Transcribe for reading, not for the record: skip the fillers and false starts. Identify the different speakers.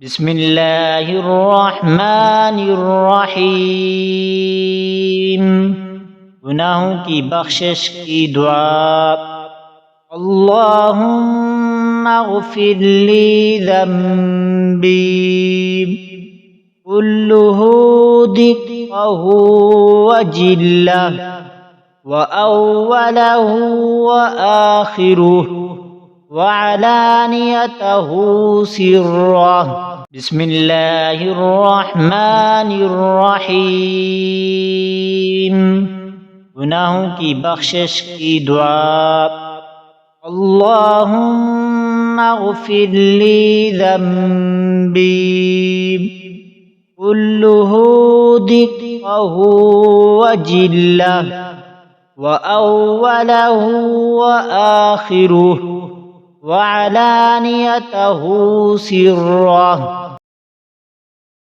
Speaker 1: بسم اللہ الرحمن الرحیم۔ گناہوں کی بخشش کی دعا۔ اللہم اغفر لی ذنبی کلہ دقہ وجلہ وأولہ وآخرہ وعلانیتہ سرہ۔ بسم اللہ الرحمن الرحیم۔ گناہوں کی بخشش کی دعا۔ اللہم اغفر لی ذنبی کلہ دقہ وجلہ وأولہ وآخرہ وعلانیتہ سرہ۔